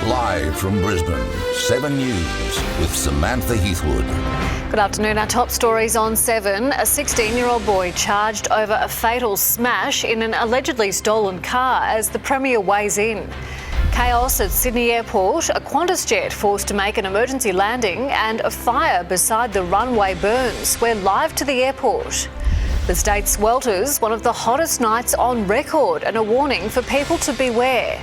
Live from Brisbane, 7 News with Samantha Heathwood. Good afternoon. Our top stories on 7. A 16-year-old boy charged over a fatal smash in an allegedly stolen car as the Premier weighs in. Chaos at Sydney Airport, a Qantas jet forced to make an emergency landing, and a fire beside the runway burns. We're live to the airport. The state swelters, one of the hottest nights on record, and a warning for people to beware.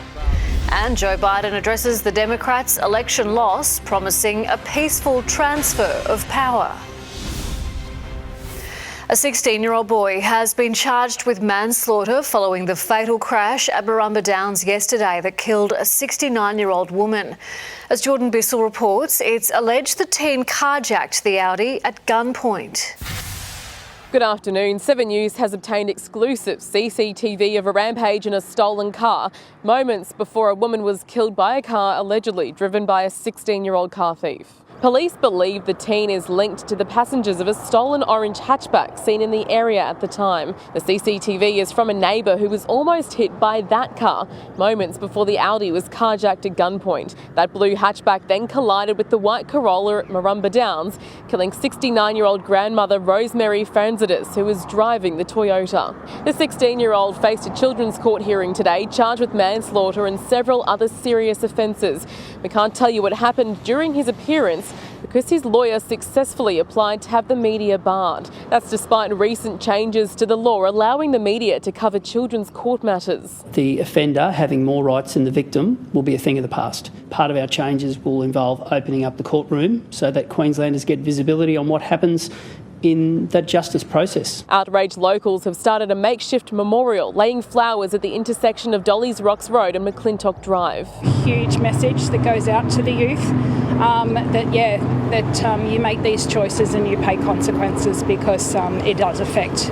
And Joe Biden addresses the Democrats' election loss, promising a peaceful transfer of power. A 16-year-old boy has been charged with manslaughter following the fatal crash at Marumba Downs yesterday that killed a 69-year-old woman. As Jordan Bissell reports, it's alleged the teen carjacked the Audi at gunpoint. Good afternoon. 7 News has obtained exclusive CCTV of a rampage in a stolen car, moments before a woman was killed by a car allegedly driven by a 16-year-old car thief. Police believe the teen is linked to the passengers of a stolen orange hatchback seen in the area at the time. The CCTV is from a neighbour who was almost hit by that car moments before the Audi was carjacked at gunpoint. That blue hatchback then collided with the white Corolla at Marumba Downs, killing 69-year-old grandmother Rosemary Franzidis, who was driving the Toyota. The 16-year-old faced a children's court hearing today, charged with manslaughter and several other serious offences. We can't tell you what happened during his appearance because his lawyer successfully applied to have the media barred. That's despite recent changes to the law allowing the media to cover children's court matters. The offender having more rights than the victim will be a thing of the past. Part of our changes will involve opening up the courtroom so that Queenslanders get visibility on what happens in that justice process. Outraged locals have started a makeshift memorial, laying flowers at the intersection of Dolly's Rocks Road and McClintock Drive. Huge message that goes out to the youth that you make these choices and you pay consequences because it does affect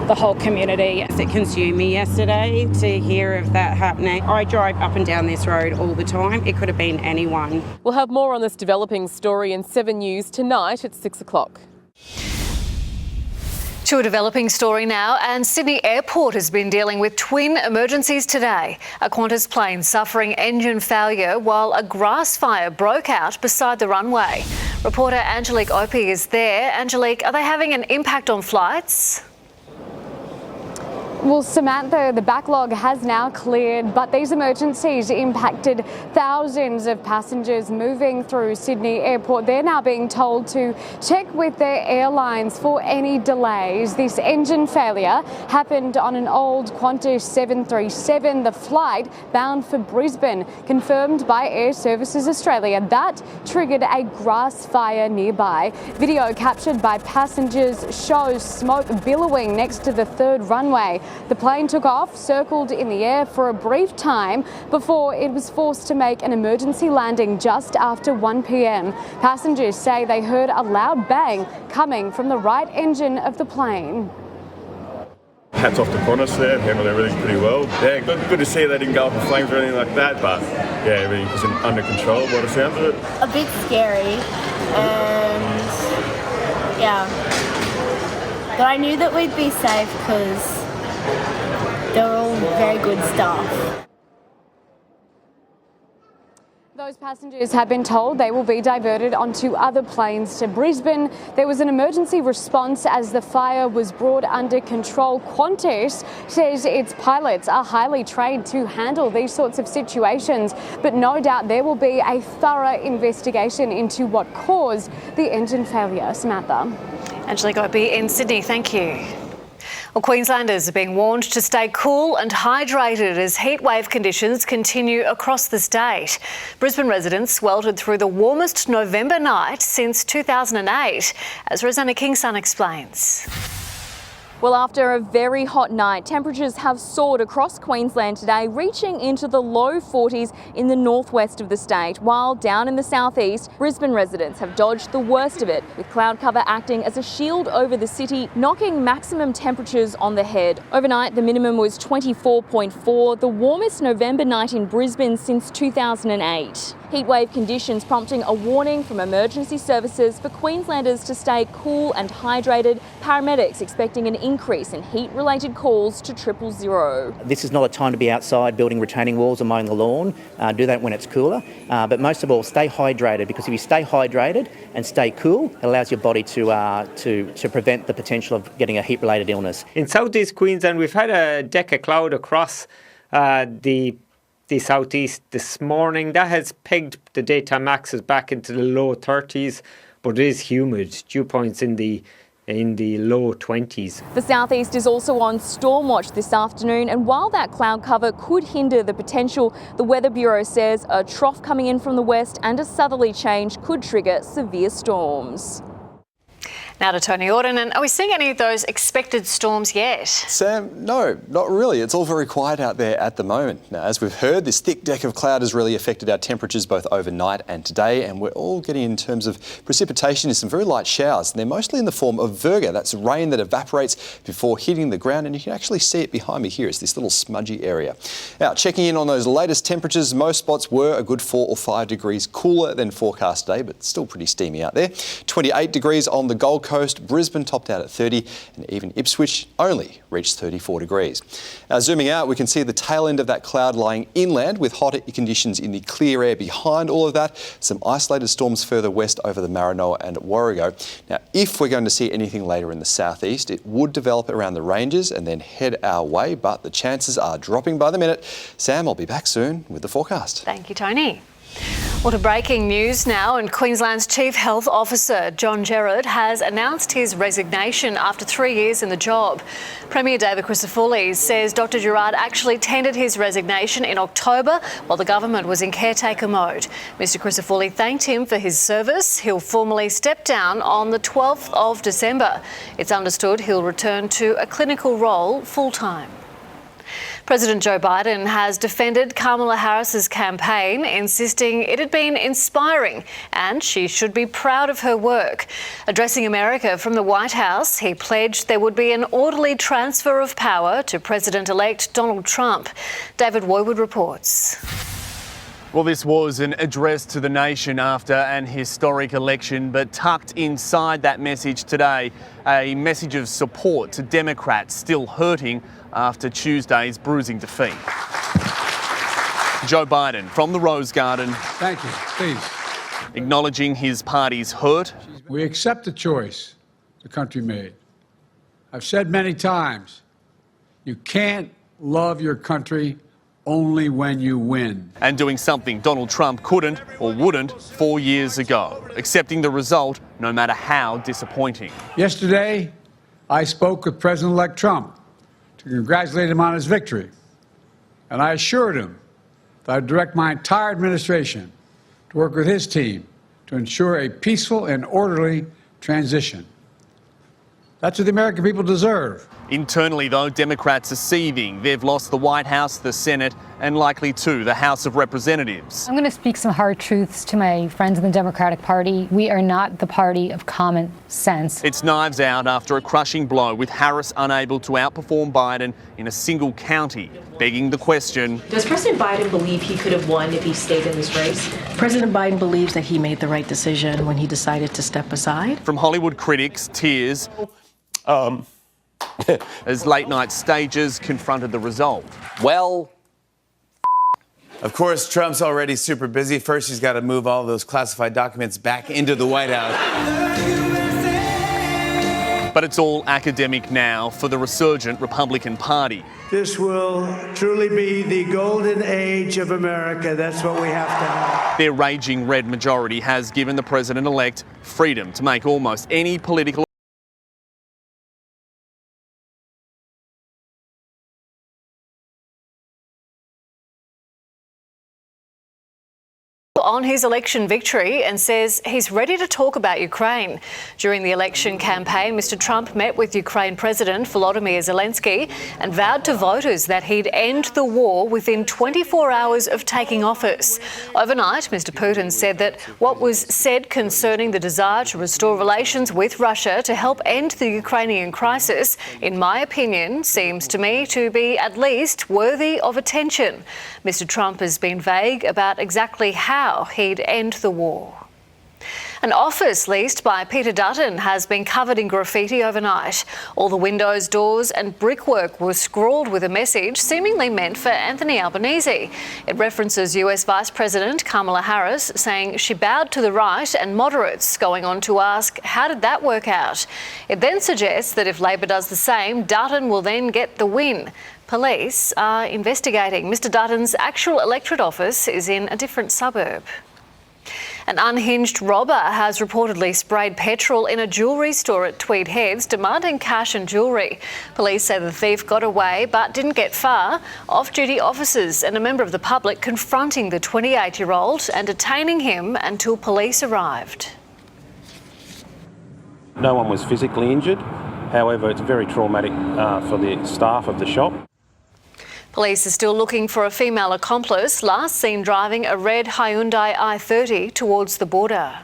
the whole community. It consumed me yesterday to hear of that happening. I drive up and down this road all the time. It could have been anyone. We'll have more on this developing story in 7 News tonight at 6 o'clock. To a developing story now, and Sydney Airport has been dealing with twin emergencies today. A Qantas plane suffering engine failure while a grass fire broke out beside the runway. Reporter Angelique Opie is there. Angelique, are they having an impact on flights? Well, Samantha, the backlog has now cleared, but these emergencies impacted thousands of passengers moving through Sydney Airport. They're now being told to check with their airlines for any delays. This engine failure happened on an old Qantas 737, the flight bound for Brisbane, confirmed by Air Services Australia. That triggered a grass fire nearby. Video captured by passengers shows smoke billowing next to the third runway. The plane took off, circled in the air for a brief time before it was forced to make an emergency landing just after 1 p.m. Passengers say they heard a loud bang coming from the right engine of the plane. Hats off to Qantas there, handled everything pretty well. Yeah, good to see they didn't go up in flames or anything like that, but yeah, everything was under control by the sounds of it. A bit scary, and yeah, but I knew that we'd be safe because they were all very good staff. Those passengers have been told they will be diverted onto other planes to Brisbane. There was an emergency response as the fire was brought under control. Qantas says its pilots are highly trained to handle these sorts of situations, but no doubt there will be a thorough investigation into what caused the engine failure. Samantha. Angelique Opie in Sydney, thank you. Well, Queenslanders are being warned to stay cool and hydrated as heatwave conditions continue across the state. Brisbane residents sweltered through the warmest November night since 2008, as Rosanna Kingson explains. Well, after a very hot night, temperatures have soared across Queensland today, reaching into the low 40s in the northwest of the state, while down in the southeast, Brisbane residents have dodged the worst of it, with cloud cover acting as a shield over the city, knocking maximum temperatures on the head. Overnight, the minimum was 24.4, the warmest November night in Brisbane since 2008. Heatwave conditions prompting a warning from emergency services for Queenslanders to stay cool and hydrated. Paramedics expecting an increase increase in heat-related calls to 000. This is not a time to be outside building retaining walls or mowing the lawn. Do that when it's cooler. But most of all, stay hydrated, because if you stay hydrated and stay cool, it allows your body to prevent the potential of getting a heat-related illness. In southeast Queensland, we've had a deck of cloud across the southeast this morning. That has pegged the daytime maxes back into the low 30s, but it is humid. Dew points in the low 20s. The southeast is also on storm watch this afternoon, and while that cloud cover could hinder the potential, the Weather Bureau says a trough coming in from the west and a southerly change could trigger severe storms. Now to Tony Auden, and are we seeing any of those expected storms yet? Sam, no, not really. It's all very quiet out there at the moment. Now, as we've heard, this thick deck of cloud has really affected our temperatures both overnight and today, and we're all getting, in terms of precipitation, some very light showers, and they're mostly in the form of virga. That's rain that evaporates before hitting the ground, and you can actually see it behind me here. It's this little smudgy area. Now, checking in on those latest temperatures, most spots were a good 4 or 5 degrees cooler than forecast today, but still pretty steamy out there. 28 degrees on the Gold Coast, Brisbane topped out at 30, and even Ipswich only reached 34 degrees. Now, zooming out, we can see the tail end of that cloud lying inland, with hotter conditions in the clear air behind all of that. Some isolated storms further west over the Maranoa and Warrego. Now, if we're going to see anything later in the southeast, it would develop around the ranges and then head our way, but the chances are dropping by the minute. Sam, I'll be back soon with the forecast. Thank you, Tony. Well, to breaking news now, and Queensland's Chief Health Officer, John Gerard, has announced his resignation after 3 years in the job. Premier David Crisafulli says Dr Gerard actually tendered his resignation in October while the government was in caretaker mode. Mr Crisafulli thanked him for his service. He'll formally step down on the 12th of December. It's understood he'll return to a clinical role full-time. President Joe Biden has defended Kamala Harris's campaign, insisting it had been inspiring and she should be proud of her work. Addressing America from the White House, he pledged there would be an orderly transfer of power to President-elect Donald Trump. David Woywood reports. Well, this was an address to the nation after an historic election, but tucked inside that message today, a message of support to Democrats still hurting after Tuesday's bruising defeat. Joe Biden from the Rose Garden. Thank you. Please. Acknowledging his party's hurt. We accept the choice the country made. I've said many times, you can't love your country only when you win. And doing something Donald Trump couldn't or wouldn't 4 years ago, accepting the result no matter how disappointing. Yesterday, I spoke with President-elect Trump to congratulate him on his victory. And I assured him that I'd direct my entire administration to work with his team to ensure a peaceful and orderly transition. That's what the American people deserve. Internally, though, Democrats are seething. They've lost the White House, the Senate, and likely too the House of Representatives. I'm going to speak some hard truths to my friends in the Democratic Party. We are not the party of common sense. It's knives out after a crushing blow, with Harris unable to outperform Biden in a single county, begging the question. Does President Biden believe he could have won if he stayed in this race? President Biden believes that he made the right decision when he decided to step aside. From Hollywood critics, tears as late night stagers confronted the result. Well, of course, Trump's already super busy. First, he's got to move all those classified documents back into the White House. But it's all academic now for the resurgent Republican Party. This will truly be the golden age of America. That's what we have to have. Their raging red majority has given the president-elect freedom to make almost any political on his election victory and says he's ready to talk about Ukraine. During the election campaign, Mr Trump met with Ukraine President Volodymyr Zelensky and vowed to voters that he'd end the war within 24 hours of taking office. Overnight, Mr Putin said that what was said concerning the desire to restore relations with Russia to help end the Ukrainian crisis, in my opinion, seems to me to be at least worthy of attention. Mr Trump has been vague about exactly how he'd end the war. An office leased by Peter Dutton has been covered in graffiti overnight. All the windows, doors and brickwork were scrawled with a message seemingly meant for Anthony Albanese. It references US Vice President Kamala Harris, saying she bowed to the right and moderates, going on to ask, how did that work out? It then suggests that if Labor does the same, Dutton will then get the win. Police are investigating. Mr Dutton's actual electorate office is in a different suburb. An unhinged robber has reportedly sprayed petrol in a jewellery store at Tweed Heads, demanding cash and jewellery. Police say the thief got away but didn't get far. Off-duty officers and a member of the public confronting the 28-year-old and detaining him until police arrived. No one was physically injured. However, it's very traumatic for the staff of the shop. Police are still looking for a female accomplice, last seen driving a red Hyundai i30 towards the border.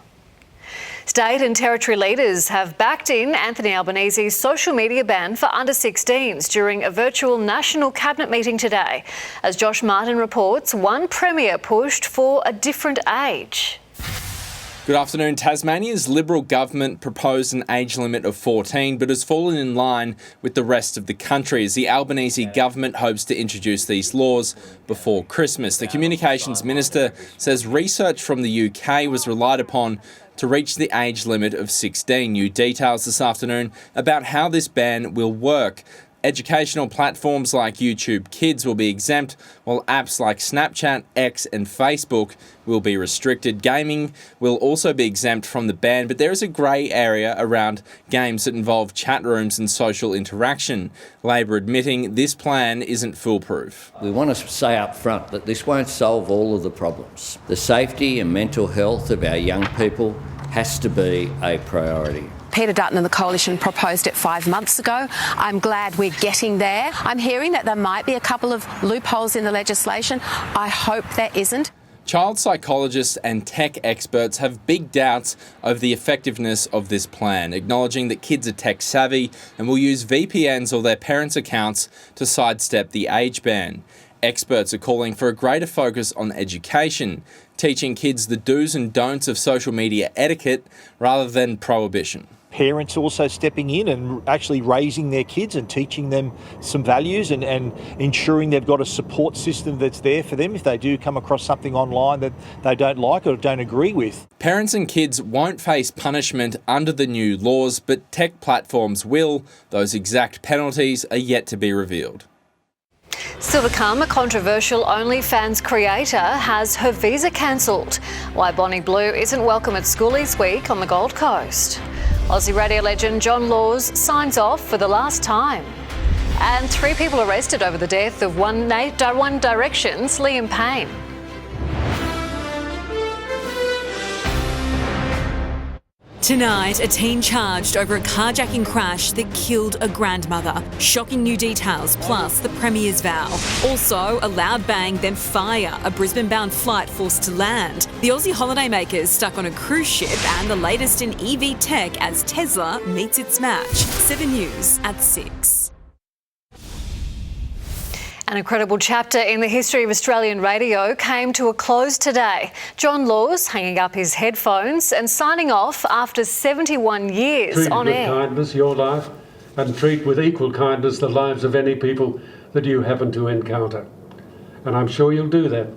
State and territory leaders have backed in Anthony Albanese's social media ban for under-16s during a virtual national cabinet meeting today. As Josh Martin reports, one premier pushed for a different age. Good afternoon. Tasmania's Liberal government proposed an age limit of 14 but has fallen in line with the rest of the country as the Albanese government hopes to introduce these laws before Christmas. The Communications Minister says research from the UK was relied upon to reach the age limit of 16. New details this afternoon about how this ban will work. Educational platforms like YouTube Kids will be exempt, while apps like Snapchat, X and Facebook will be restricted. Gaming will also be exempt from the ban, but there is a grey area around games that involve chat rooms and social interaction. Labor admitting this plan isn't foolproof. We want to say up front that this won't solve all of the problems. The safety and mental health of our young people has to be a priority. Peter Dutton and the Coalition proposed it 5 months ago. I'm glad we're getting there. I'm hearing that there might be a couple of loopholes in the legislation. I hope there isn't. Child psychologists and tech experts have big doubts over the effectiveness of this plan, acknowledging that kids are tech savvy and will use VPNs or their parents' accounts to sidestep the age ban. Experts are calling for a greater focus on education, teaching kids the do's and don'ts of social media etiquette rather than prohibition. Parents also stepping in and actually raising their kids and teaching them some values and ensuring they've got a support system that's there for them if they do come across something online that they don't like or don't agree with. Parents and kids won't face punishment under the new laws, but tech platforms will. Those exact penalties are yet to be revealed. Still to come, a controversial OnlyFans creator has her visa cancelled. Why Bonnie Blue isn't welcome at Schoolies Week on the Gold Coast. Aussie radio legend John Laws signs off for the last time. And 3 people arrested over the death of One Direction's Liam Payne. Tonight, a teen charged over a carjacking crash that killed a grandmother. Shocking new details, plus the Premier's vow. Also, a loud bang, then fire. A Brisbane-bound flight forced to land. The Aussie holidaymakers stuck on a cruise ship, and the latest in EV tech as Tesla meets its match. 7 News at 6. An incredible chapter in the history of Australian radio came to a close today. John Laws hanging up his headphones and signing off after 71 years on air. Treat with kindness your life and treat with equal kindness the lives of any people that you happen to encounter. And I'm sure you'll do that.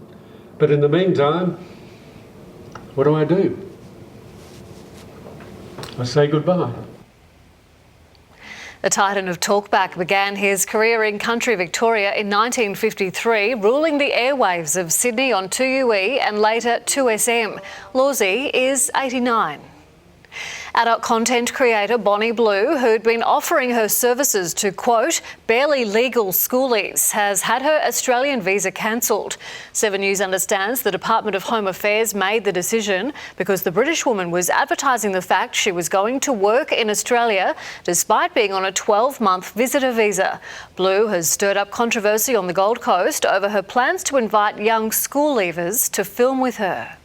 But in the meantime, what do? I say goodbye. The Titan of Talkback began his career in country Victoria in 1953, ruling the airwaves of Sydney on 2UE and later 2SM. Lawsy is 89. Adult content creator Bonnie Blue, who'd been offering her services to, quote, barely legal schoolies, has had her Australian visa cancelled. 7 News understands the Department of Home Affairs made the decision because the British woman was advertising the fact she was going to work in Australia despite being on a 12-month visitor visa. Blue has stirred up controversy on the Gold Coast over her plans to invite young school leavers to film with her.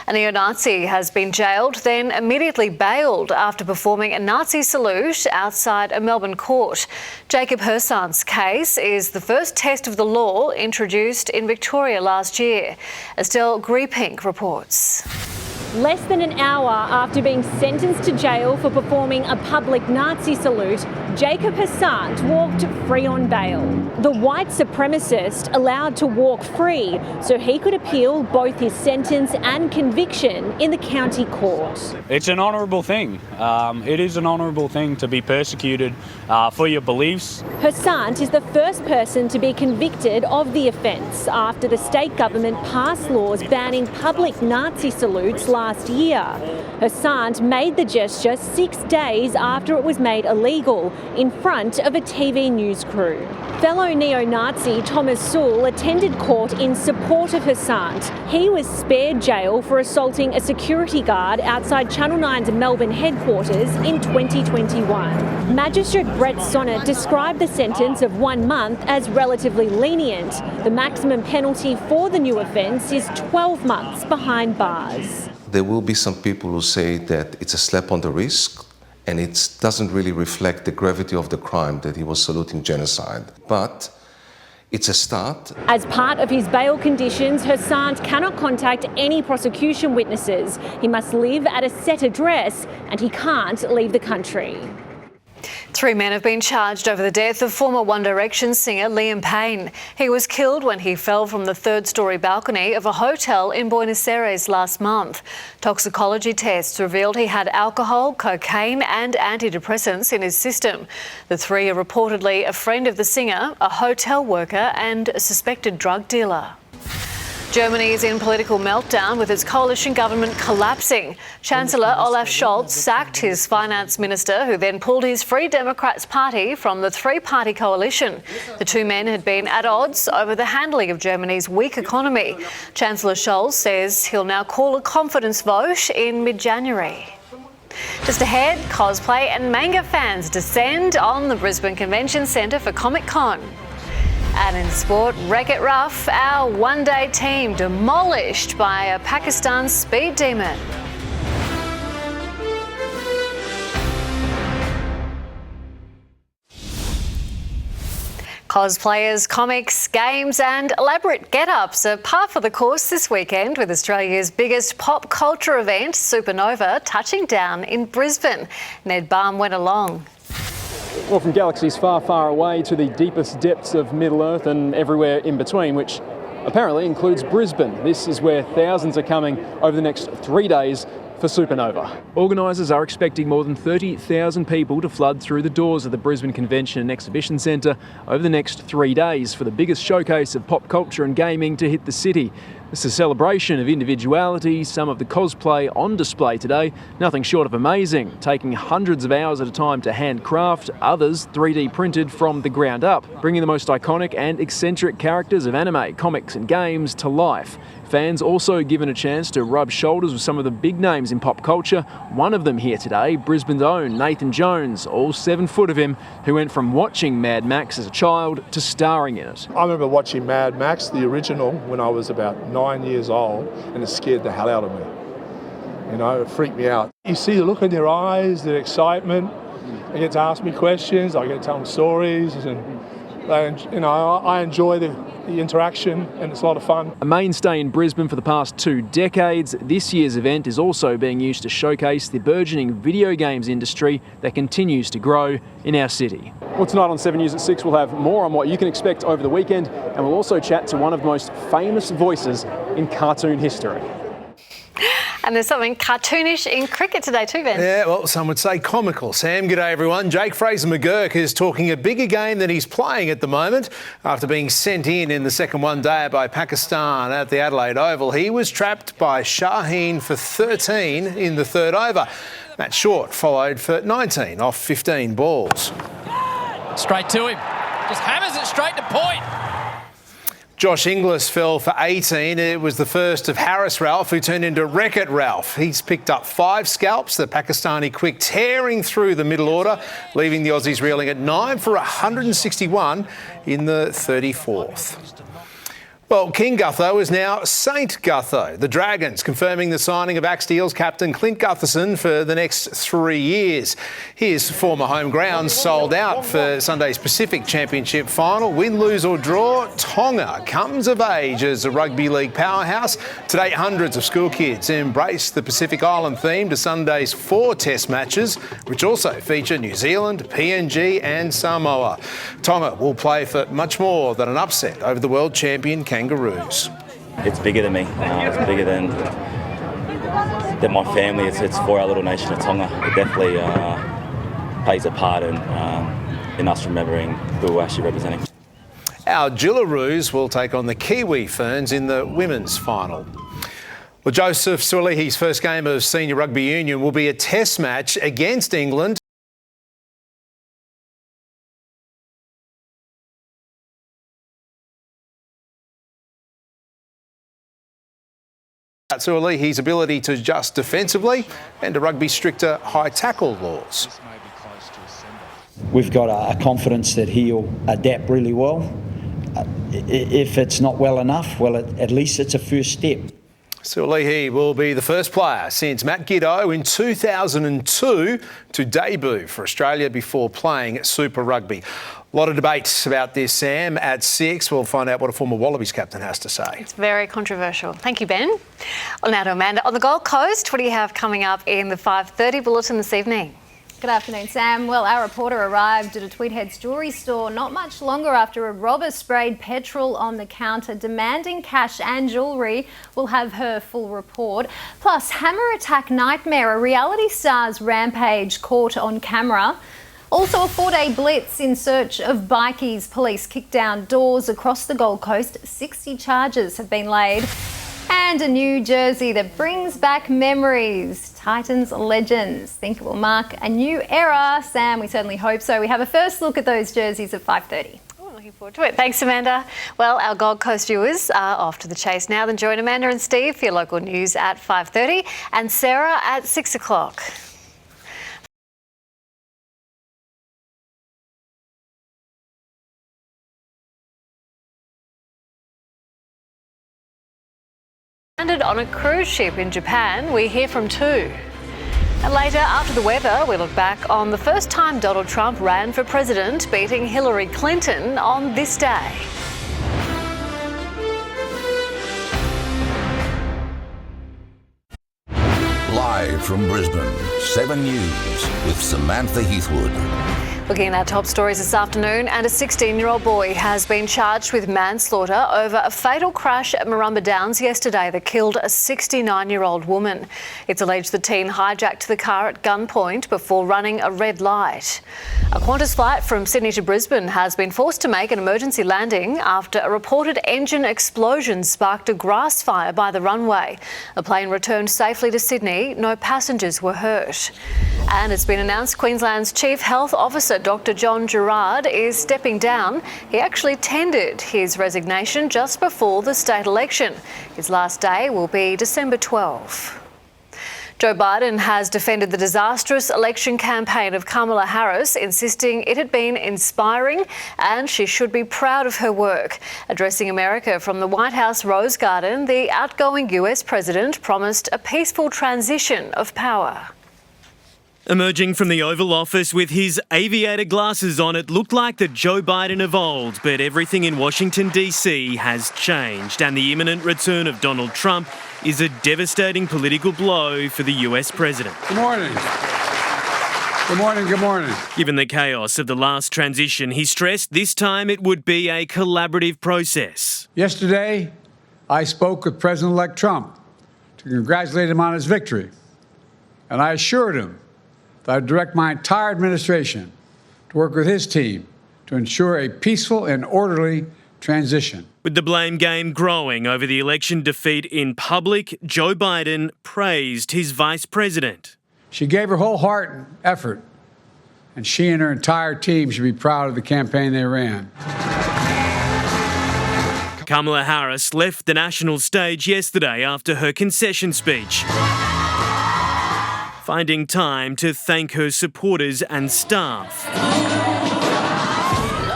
A neo-Nazi has been jailed, then immediately bailed after performing a Nazi salute outside a Melbourne court. Jacob Hersan's case is the first test of the law introduced in Victoria last year. Estelle Griepink reports. Less than an hour after being sentenced to jail for performing a public Nazi salute, Jacob Hassant walked free on bail. The white supremacist allowed to walk free so he could appeal both his sentence and conviction in the county court. It's an honourable thing. It is an honourable thing to be persecuted for your beliefs. Hassant is the first person to be convicted of the offence after the state government passed laws banning public Nazi salutes last year. Hassant made the gesture 6 days after it was made illegal in front of a TV news crew. Fellow neo-Nazi Thomas Sewell attended court in support of Hassant. He was spared jail for assaulting a security guard outside Channel 9's Melbourne headquarters in 2021. Magistrate Brett Sonnet described the sentence of 1 month as relatively lenient. The maximum penalty for the new offence is 12 months behind bars. There will be some people who say that it's a slap on the wrist and it doesn't really reflect the gravity of the crime, that he was saluting genocide. But it's a start. As part of his bail conditions, Hassant cannot contact any prosecution witnesses. He must live at a set address and he can't leave the country. 3 men have been charged over the death of former One Direction singer Liam Payne. He was killed when he fell from the third-storey balcony of a hotel in Buenos Aires last month. Toxicology tests revealed he had alcohol, cocaine and antidepressants in his system. The 3 are reportedly a friend of the singer, a hotel worker and a suspected drug dealer. Germany is in political meltdown with its coalition government collapsing. Chancellor Olaf Scholz sacked his finance minister, who then pulled his Free Democrats party from the three-party coalition. The 2 men had been at odds over the handling of Germany's weak economy. Chancellor Scholz says he'll now call a confidence vote in mid-January. Just ahead, cosplay and manga fans descend on the Brisbane Convention Centre for Comic Con. And in sport, Wreck-It Ralph, our one-day team demolished by a Pakistan speed demon. Cosplayers, comics, games and elaborate get-ups are par for the course this weekend with Australia's biggest pop culture event, Supernova, touching down in Brisbane. Ned Baum went along. Well, from galaxies far, far away to the deepest depths of Middle-earth and everywhere in between, which apparently includes Brisbane. This is where thousands are coming over the next 3 days for Supernova. Organisers are expecting more than 30,000 people to flood through the doors of the Brisbane Convention and Exhibition Centre over the next 3 days for the biggest showcase of pop culture and gaming to hit the city. It's a celebration of individuality, some of the cosplay on display today, nothing short of amazing, taking hundreds of hours at a time to handcraft, others 3D printed from the ground up, bringing the most iconic and eccentric characters of anime, comics and games to life. Fans also given a chance to rub shoulders with some of the big names in pop culture. One of them here today, Brisbane's own Nathan Jones, all 7 foot of him, who went from watching Mad Max as a child to starring in it. I remember watching Mad Max, the original, when I was about 9 years old, and it scared the hell out of me. You know, it freaked me out. You see the look in their eyes, their excitement. They get to ask me questions, I get to tell them stories, and I enjoy the interaction, and it's a lot of fun. A mainstay in Brisbane for the past 2 decades, this year's event is also being used to showcase the burgeoning video games industry that continues to grow in our city. Well, tonight on 7 News at 6 we'll have more on what you can expect over the weekend, and we'll also chat to one of the most famous voices in cartoon history. And there's something cartoonish in cricket today too, Ben. Yeah, well, some would say comical. Sam, g'day everyone. Jake Fraser-McGurk is talking a bigger game than he's playing at the moment. After being sent in the second one-dayer by Pakistan at the Adelaide Oval, he was trapped by Shaheen for 13 in the third over. Matt Short followed for 19 off 15 balls. Straight to him. Just hammers it straight to point. Josh Inglis fell for 18. It was the first of Harris Ralph, who turned into Wreck-It Ralph. He's picked up 5 scalps, the Pakistani quick tearing through the middle order, leaving the Aussies reeling at 9 for 161 in the 34th. Well, King Gutho is now Saint Gutho. The Dragons confirming the signing of Axe Eels captain Clint Gutherson for the next 3 years. His former home ground sold out for Sunday's Pacific Championship final. Win, lose or draw, Tonga comes of age as a rugby league powerhouse. Today, hundreds of school kids embraced the Pacific Island theme to Sunday's 4 test matches, which also feature New Zealand, PNG and Samoa. Tonga will play for much more than an upset over the world champion Kangaroos. It's bigger than me. It's bigger than my family. It's for our little nation of Tonga. It definitely plays a part in us remembering who we're actually representing. Our Jillaroos will take on the Kiwi Ferns in the women's final. Well, Joseph Suolihi's first game of senior rugby union will be a test match against England. Suolihi's ability to adjust defensively and to rugby's stricter high tackle laws. We've got a confidence that he'll adapt really well. If it's not well enough, well, at least it's a first step. Suolihi will be the first player since Matt Giddo in 2002 to debut for Australia before playing Super Rugby. A lot of debates about this, Sam. At 6, we'll find out what a former Wallabies captain has to say. It's very controversial. Thank you, Ben. Well, now to Amanda. On the Gold Coast, what do you have coming up in the 5:30 bulletin this evening? Good afternoon, Sam. Well, our reporter arrived at a Tweed Heads jewellery store not much longer after a robber sprayed petrol on the counter, demanding cash and jewellery. We'll have her full report. Plus, hammer attack nightmare, a reality star's rampage caught on camera. Also, a 4-day blitz in search of bikies. Police kicked down doors across the Gold Coast. 60 charges have been laid. And a new jersey that brings back memories. Titans legends. Think it will mark a new era. Sam, we certainly hope so. We have a first look at those jerseys at 5:30. Oh, looking forward to it. Thanks, Amanda. Well, our Gold Coast viewers are off to the chase now. Then join Amanda and Steve for your local news at 5:30 and Sarah at 6 o'clock. Landed on a cruise ship in Japan. We hear from 2. And later, after the weather, we look back on the first time Donald Trump ran for president, beating Hillary Clinton on this day. Live from Brisbane, 7 News with Samantha Heathwood. Looking at our top stories this afternoon, and a 16-year-old boy has been charged with manslaughter over a fatal crash at Marumba Downs yesterday that killed a 69-year-old woman. It's alleged the teen hijacked the car at gunpoint before running a red light. A Qantas flight from Sydney to Brisbane has been forced to make an emergency landing after a reported engine explosion sparked a grass fire by the runway. The plane returned safely to Sydney. No passengers were hurt. And it's been announced Queensland's Chief Health Officer, Dr. John Gerard, is stepping down. He actually tendered his resignation just before the state election. His last day will be December 12. Joe Biden has defended the disastrous election campaign of Kamala Harris, insisting it had been inspiring and she should be proud of her work. Addressing America from the White House Rose Garden, the outgoing US president promised a peaceful transition of power. Emerging from the Oval Office with his aviator glasses on, it looked like the Joe Biden of old, but everything in Washington, D.C. has changed, and the imminent return of Donald Trump is a devastating political blow for the US president. Good morning. Good morning, good morning. Given the chaos of the last transition, he stressed this time it would be a collaborative process. Yesterday, I spoke with President-elect Trump to congratulate him on his victory, and I assured him that I would direct my entire administration to work with his team to ensure a peaceful and orderly transition. With the blame game growing over the election defeat in public, Joe Biden praised his vice president. She gave her whole heart and effort, and she and her entire team should be proud of the campaign they ran. Kamala Harris left the national stage yesterday after her concession speech, finding time to thank her supporters and staff,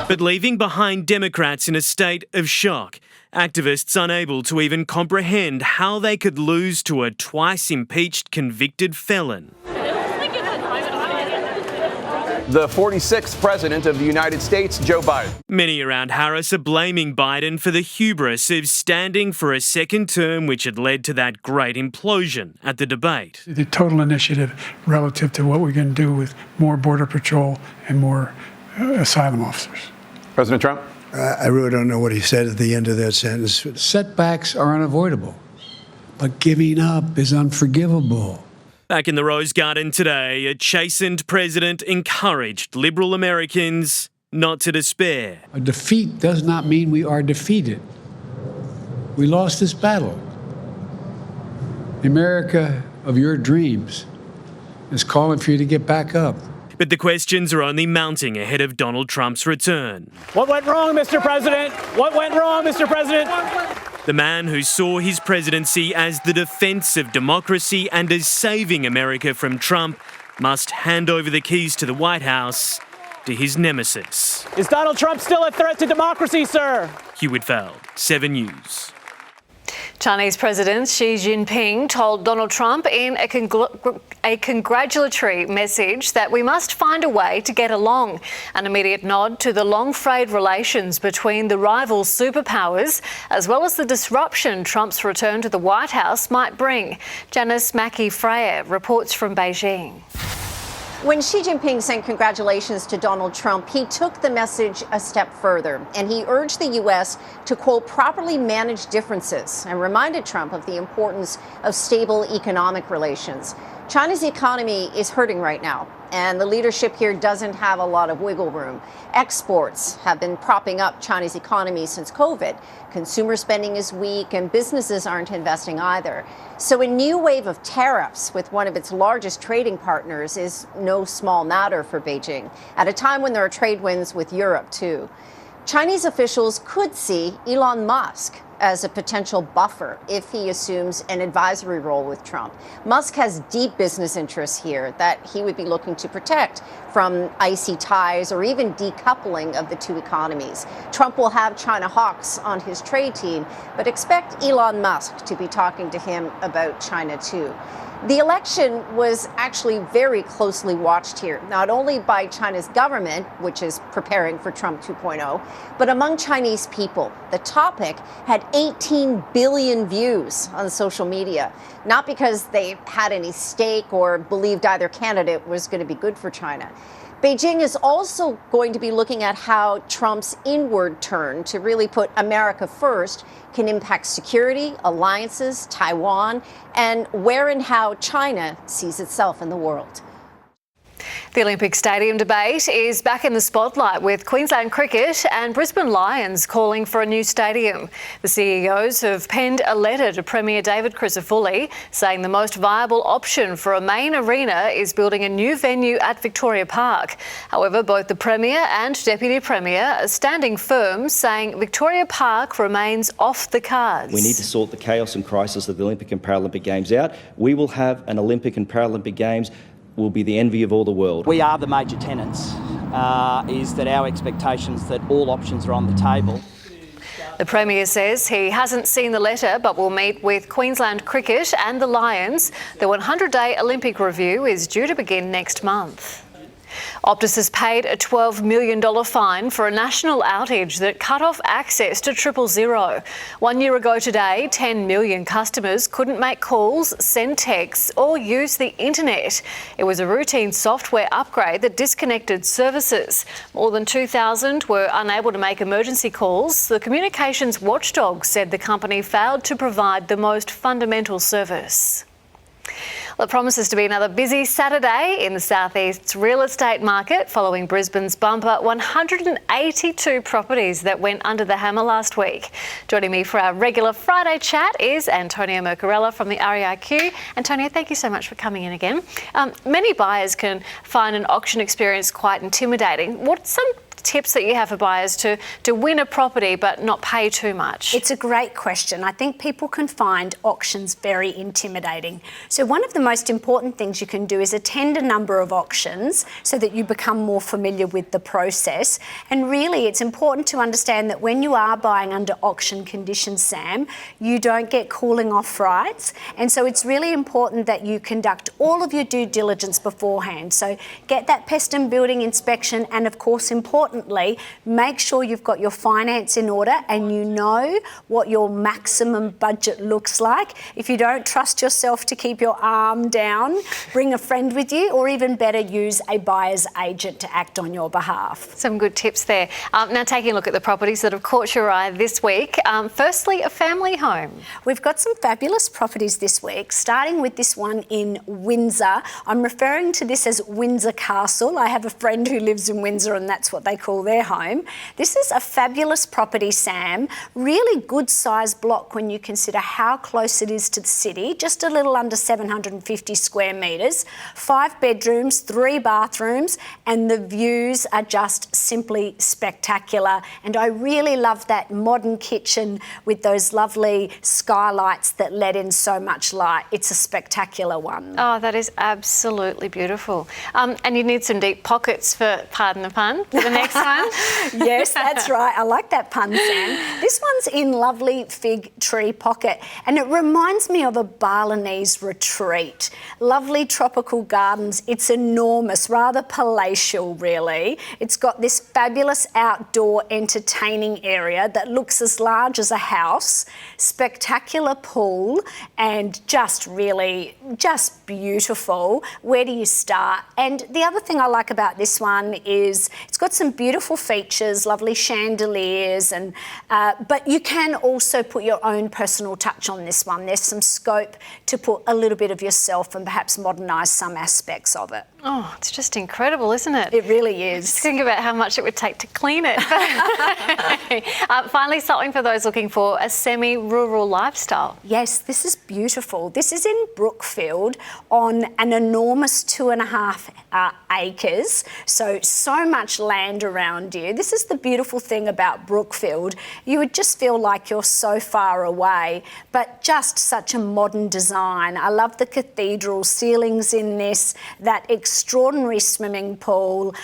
but leaving behind Democrats in a state of shock Activists unable to even comprehend how they could lose to a twice impeached convicted felon. The 46th President of the United States, Joe Biden. Many around Harris are blaming Biden for the hubris of standing for a second term which had led to that great implosion at the debate. The total initiative relative to what we're going to do with more Border Patrol and more asylum officers. President Trump? I really don't know what he said at the end of that sentence. Setbacks are unavoidable, but giving up is unforgivable. Back in the Rose Garden today, a chastened president encouraged Liberal Americans not to despair. A defeat does not mean we are defeated. We lost this battle. The America of your dreams is calling for you to get back up. But the questions are only mounting ahead of Donald Trump's return. What went wrong, Mr. President? What went wrong, Mr. President? The man who saw his presidency as the defence of democracy and as saving America from Trump must hand over the keys to the White House to his nemesis. Is Donald Trump still a threat to democracy, sir? Heathwood, 7 News. Chinese President Xi Jinping told Donald Trump in a congratulatory message that we must find a way to get along, an immediate nod to the long frayed relations between the rival superpowers, as well as the disruption Trump's return to the White House might bring. Janice Mackey-Freyer reports from Beijing. When Xi Jinping sent congratulations to Donald Trump, he took the message a step further, and he urged the U.S. to, quote, properly manage differences and reminded Trump of the importance of stable economic relations. China's economy is hurting right now, and the leadership here doesn't have a lot of wiggle room. Exports have been propping up China's economy since COVID. Consumer spending is weak, and businesses aren't investing either. So a new wave of tariffs with one of its largest trading partners is no small matter for Beijing, at a time when there are trade winds with Europe, too. Chinese officials could see Elon Musk as a potential buffer if he assumes an advisory role with Trump. Musk has deep business interests here that he would be looking to protect from icy ties or even decoupling of the two economies. Trump will have China hawks on his trade team, but expect Elon Musk to be talking to him about China too. The election was actually very closely watched here, not only by China's government, which is preparing for Trump 2.0, but among Chinese people. The topic had 18 billion views on social media, not because they had any stake or believed either candidate was going to be good for China. Beijing is also going to be looking at how Trump's inward turn to really put America first can impact security, alliances, Taiwan, and where and how China sees itself in the world. The Olympic Stadium debate is back in the spotlight with Queensland Cricket and Brisbane Lions calling for a new stadium. The CEOs have penned a letter to Premier David Crisafulli saying the most viable option for a main arena is building a new venue at Victoria Park. However, both the Premier and Deputy Premier are standing firm, saying Victoria Park remains off the cards. We need to sort the chaos and crisis of the Olympic and Paralympic Games out. We will have an Olympic and Paralympic Games will be the envy of all the world. We are the major tenants, is that our expectations that all options are on the table. The Premier says he hasn't seen the letter but will meet with Queensland Cricket and the Lions. The 100-day Olympic review is due to begin next month. Optus has paid a $12 million fine for a national outage that cut off access to 000. 1 year ago today, 10 million customers couldn't make calls, send texts or use the internet. It was a routine software upgrade that disconnected services. More than 2,000 were unable to make emergency calls. The communications watchdog said the company failed to provide the most fundamental service. Well, it promises to be another busy Saturday in the southeast's real estate market following Brisbane's bumper 182 properties that went under the hammer last week. Joining me for our regular Friday chat is Antonio Mercarella from the REIQ. Antonio, thank you so much for coming in again. Many buyers can find an auction experience quite intimidating. What are some tips that you have for buyers to win a property but not pay too much? It's a great question. I think people can find auctions very intimidating. So one of the most important things you can do is attend a number of auctions so that you become more familiar with the process. And really, it's important to understand that when you are buying under auction conditions, Sam, you don't get cooling off rights. And so it's really important that you conduct all of your due diligence beforehand. So get that pest and building inspection, and of course, importantly, make sure you've got your finance in order and you know what your maximum budget looks like. If you don't trust yourself to keep your arm down, bring a friend with you, or even better, use a buyer's agent to act on your behalf. Some good tips there. Now, taking a look at the properties that have caught your eye this week. Firstly, a family home. We've got some fabulous properties this week, starting with this one in Windsor. I'm referring to this as Windsor Castle. I have a friend who lives in Windsor and that's what they call their home. This is a fabulous property, Sam. Really good sized block when you consider how close it is to the city, just a little under 750 square metres, 5 bedrooms, 3 bathrooms, and the views are just simply spectacular. And I really love that modern kitchen with those lovely skylights that let in so much light. It's a spectacular one. Oh, that is absolutely beautiful. And you need some deep pockets for, pardon the pun, for the next one. Yes, that's right. I like that pun, Sam. This one's in lovely fig tree pocket, and it reminds me of a Balinese retreat. Lovely tropical gardens. It's enormous, rather palatial, really. It's got this fabulous outdoor entertaining area that looks as large as a house, spectacular pool, and just beautiful. Where do you start? And the other thing I like about this one is it's got some beautiful features, lovely chandeliers, and but you can also put your own personal touch on this one. There's some scope to put a little bit of yourself and perhaps modernise some aspects of it. Oh, it's just incredible, isn't it? It really is. Just think about how much it would take to clean it. Finally, something for those looking for a semi-rural lifestyle. Yes, this is beautiful. This is in Brookfield on an enormous 2.5 acres. So much land around you. This is the beautiful thing about Brookfield. You would just feel like you're so far away, but just such a modern design. I love the cathedral ceilings in this, that extraordinary swimming pool,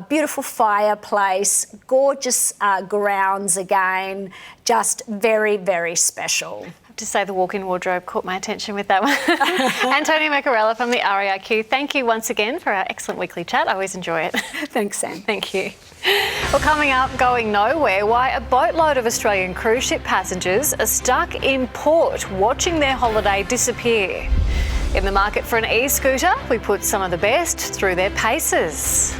beautiful fireplace, gorgeous grounds again, just very, very special. To say the walk-in wardrobe caught my attention with that one. Antonia Maccarella from the REIQ, thank you once again for our excellent weekly chat. I always enjoy it. Thanks, Sam. Thank you. Well, coming up, going nowhere, why a boatload of Australian cruise ship passengers are stuck in port watching their holiday disappear. In the market for an e-scooter, we put some of the best through their paces.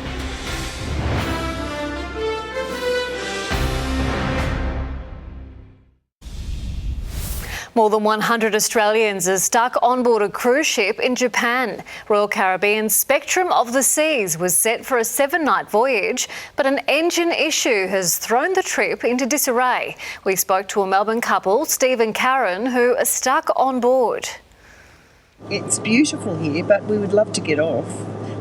More than 100 Australians are stuck on board a cruise ship in Japan. Royal Caribbean's Spectrum of the Seas was set for a 7-night voyage, but an engine issue has thrown the trip into disarray. We spoke to a Melbourne couple, Steve and Karen, who are stuck on board. It's beautiful here, but we would love to get off.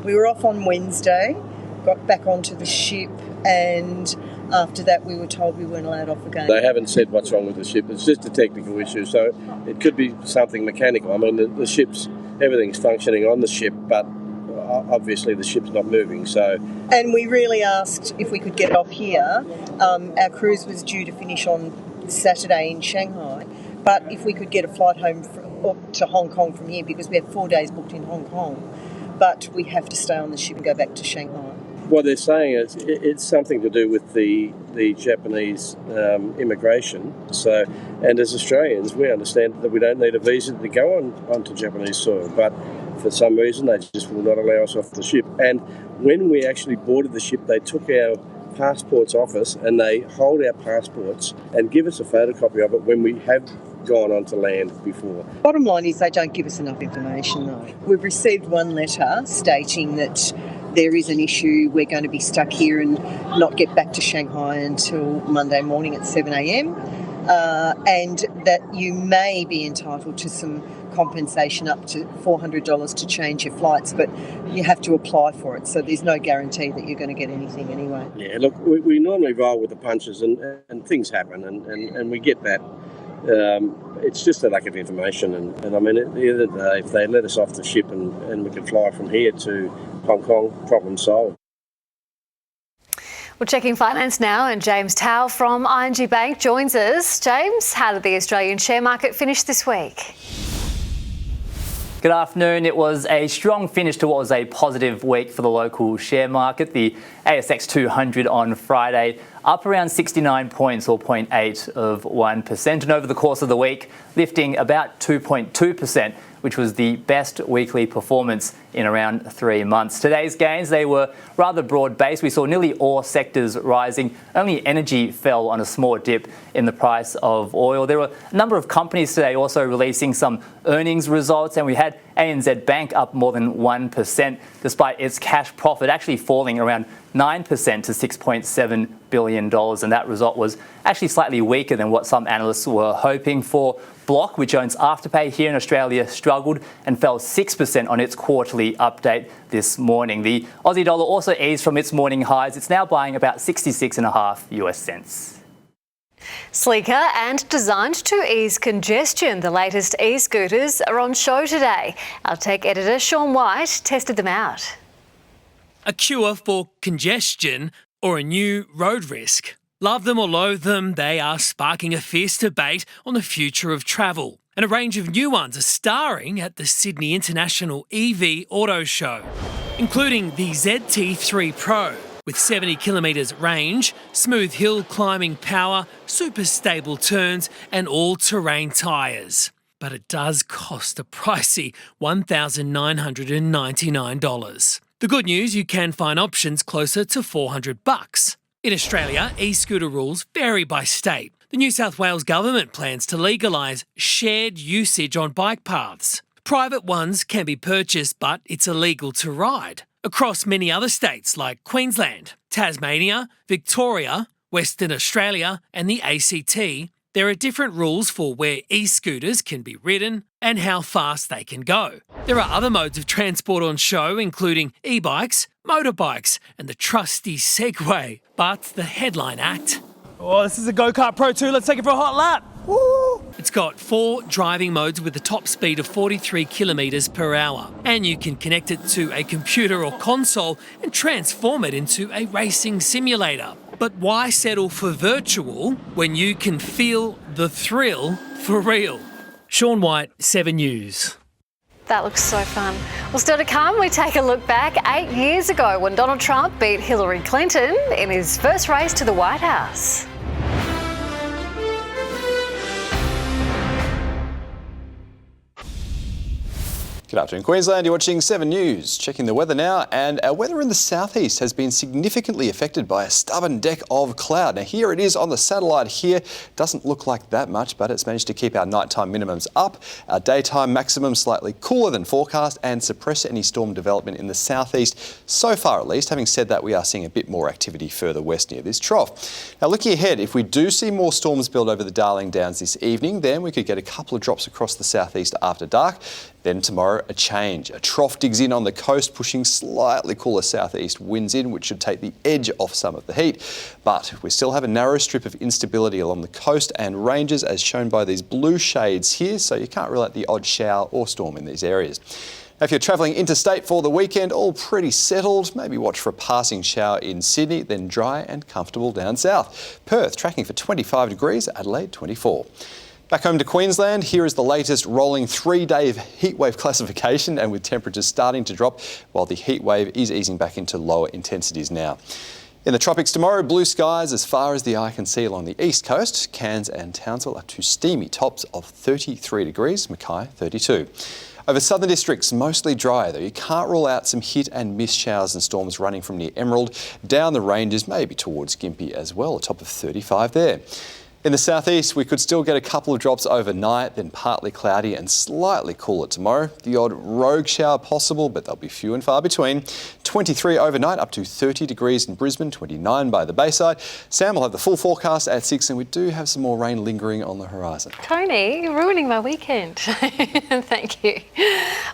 We were off on Wednesday, got back onto the ship, and after that we were told we weren't allowed off again. They haven't said what's wrong with the ship. It's just a technical issue, so it could be something mechanical. I mean, the ship's, everything's functioning on the ship, but obviously the ship's not moving, so... And we really asked if we could get off here. Our cruise was due to finish on Saturday in Shanghai, but if we could get a flight home to Hong Kong from here, because we have 4 days booked in Hong Kong, but we have to stay on the ship and go back to Shanghai. What they're saying is it's something to do with the Japanese immigration. So, and as Australians, we understand that we don't need a visa to go onto Japanese soil, but for some reason they just will not allow us off the ship. And when we actually boarded the ship, they took our passports off us and they hold our passports and give us a photocopy of it when we have gone onto land before. Bottom line is they don't give us enough information though. We've received one letter stating that there is an issue, we're going to be stuck here and not get back to Shanghai until Monday morning at 7 a.m. And that you may be entitled to some compensation up to $400 to change your flights, but you have to apply for it. So there's no guarantee that you're going to get anything anyway. Yeah, look, we normally roll with the punches and things happen and we get that. It's just a lack of information. And I mean, at the end of the day, if they let us off the ship and we can fly from here to Hong Kong, problem solved. We're checking finance now, and James Tao from ING Bank joins us. James, how did the Australian share market finish this week? Good afternoon. It was a strong finish to what was a positive week for the local share market. The ASX 200 on Friday up around 69 points, or 0.8%. And over the course of the week, lifting about 2.2%, which was the best weekly performance in around 3 months. Today's gains, they were rather broad-based. We saw nearly all sectors rising. Only energy fell on a small dip in the price of oil. There were a number of companies today also releasing some earnings results, and we had ANZ Bank up more than 1%, despite its cash profit actually falling around 9% to $6.7 billion. And that result was actually slightly weaker than what some analysts were hoping for. Block, which owns Afterpay here in Australia, struggled and fell 6% on its quarterly update this morning. The Aussie dollar also eased from its morning highs. It's now buying about 66.5 US cents. Sleeker and designed to ease congestion, the latest e-scooters are on show today. Our tech editor Sean White tested them out. A cure for congestion or a new road risk. Love them or loathe them, they are sparking a fierce debate on the future of travel. And a range of new ones are starring at the Sydney International EV Auto Show, including the ZT3 Pro, with 70 kilometres range, smooth hill climbing power, super stable turns and all-terrain tyres. But it does cost a pricey $1,999. The good news, you can find options closer to $400. In Australia, e-scooter rules vary by state. The New South Wales government plans to legalise shared usage on bike paths. Private ones can be purchased, but it's illegal to ride. Across many other states like Queensland, Tasmania, Victoria, Western Australia and the ACT, there are different rules for where e-scooters can be ridden and how fast they can go. There are other modes of transport on show, including e-bikes, motorbikes and the trusty Segway. But the headline act... Oh, this is a Go-Kart Pro 2. Let's take it for a hot lap. Woo! It's got 4 driving modes with a top speed of 43 kilometres per hour. And you can connect it to a computer or console and transform it into a racing simulator. But why settle for virtual when you can feel the thrill for real? Sean White, 7 News. That looks so fun. Well, still to come, we take a look back 8 years ago when Donald Trump beat Hillary Clinton in his first race to the White House. Good afternoon, Queensland. You're watching 7 News. Checking the weather now, and our weather in the southeast has been significantly affected by a stubborn deck of cloud. Now here it is on the satellite here. Doesn't look like that much, but it's managed to keep our nighttime minimums up, our daytime maximum slightly cooler than forecast, and suppress any storm development in the southeast so far at least. Having said that, we are seeing a bit more activity further west near this trough. Now looking ahead, if we do see more storms build over the Darling Downs this evening, then we could get a couple of drops across the southeast after dark. Then tomorrow, a change. A trough digs in on the coast, pushing slightly cooler southeast winds in, which should take the edge off some of the heat. But we still have a narrow strip of instability along the coast and ranges, as shown by these blue shades here, so you can't rule out the odd shower or storm in these areas. Now, if you're travelling interstate for the weekend, all pretty settled. Maybe watch for a passing shower in Sydney, then dry and comfortable down south. Perth tracking for 25 degrees, Adelaide 24. Back home to Queensland, here is the latest rolling 3-day heatwave classification, and with temperatures starting to drop while the heatwave is easing back into lower intensities now. In the tropics tomorrow, blue skies as far as the eye can see along the east coast. Cairns and Townsville up to steamy tops of 33 degrees, Mackay 32. Over southern districts, mostly dry, though you can't rule out some hit and miss showers and storms running from near Emerald down the ranges, maybe towards Gympie as well, a top of 35 there. In the southeast, we could still get a couple of drops overnight, then partly cloudy and slightly cooler tomorrow. The odd rogue shower possible, but they'll be few and far between. 23 overnight, up to 30 degrees in Brisbane, 29 by the Bayside. Sam will have the full forecast at 6, and we do have some more rain lingering on the horizon. Tony, you're ruining my weekend. Thank you.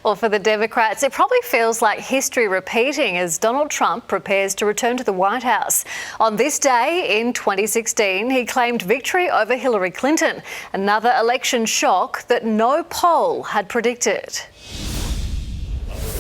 Well, for the Democrats, it probably feels like history repeating as Donald Trump prepares to return to the White House. On this day in 2016, he claimed victory over Hillary Clinton, another election shock that no poll had predicted.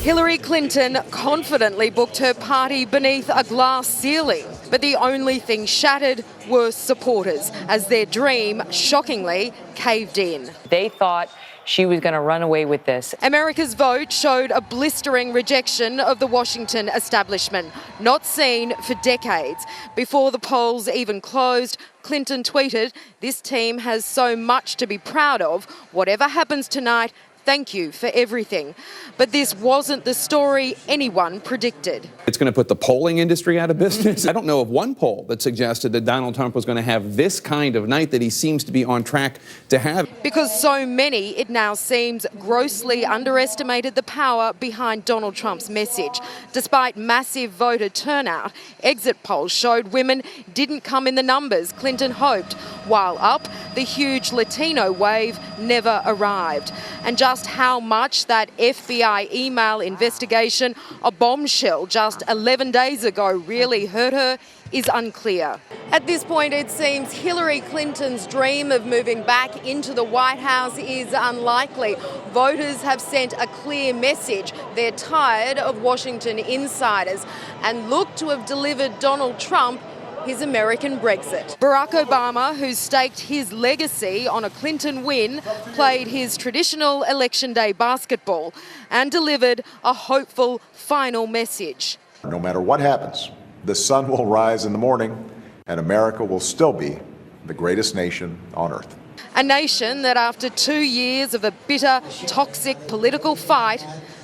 Hillary Clinton confidently booked her party beneath a glass ceiling, but the only thing shattered were supporters as their dream, shockingly, caved in. They thought she was going to run away with this. America's vote showed a blistering rejection of the Washington establishment, not seen for decades. Before the polls even closed, Clinton tweeted, "This team has so much to be proud of. Whatever happens tonight, thank you for everything." But this wasn't the story anyone predicted. It's going to put the polling industry out of business. I don't know of one poll that suggested that Donald Trump was going to have this kind of night that he seems to be on track to have. Because so many, it now seems, grossly underestimated the power behind Donald Trump's message. Despite massive voter turnout, exit polls showed women didn't come in the numbers Clinton hoped, while up, the huge Latino wave never arrived. And just how much that FBI email investigation, a bombshell just 11 days ago, really hurt her is unclear. At this point, it seems Hillary Clinton's dream of moving back into the White House is unlikely. Voters have sent a clear message. They're tired of Washington insiders and look to have delivered Donald Trump his American Brexit. Barack Obama, who staked his legacy on a Clinton win, played his traditional election day basketball and delivered a hopeful final message. No matter what happens, the sun will rise in the morning and America will still be the greatest nation on earth. A nation that after 2 years of a bitter, toxic political fight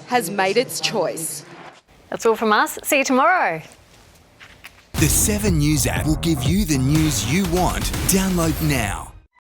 has made its choice. That's all from us. See you tomorrow. The 7 News app will give you the news you want. Download now.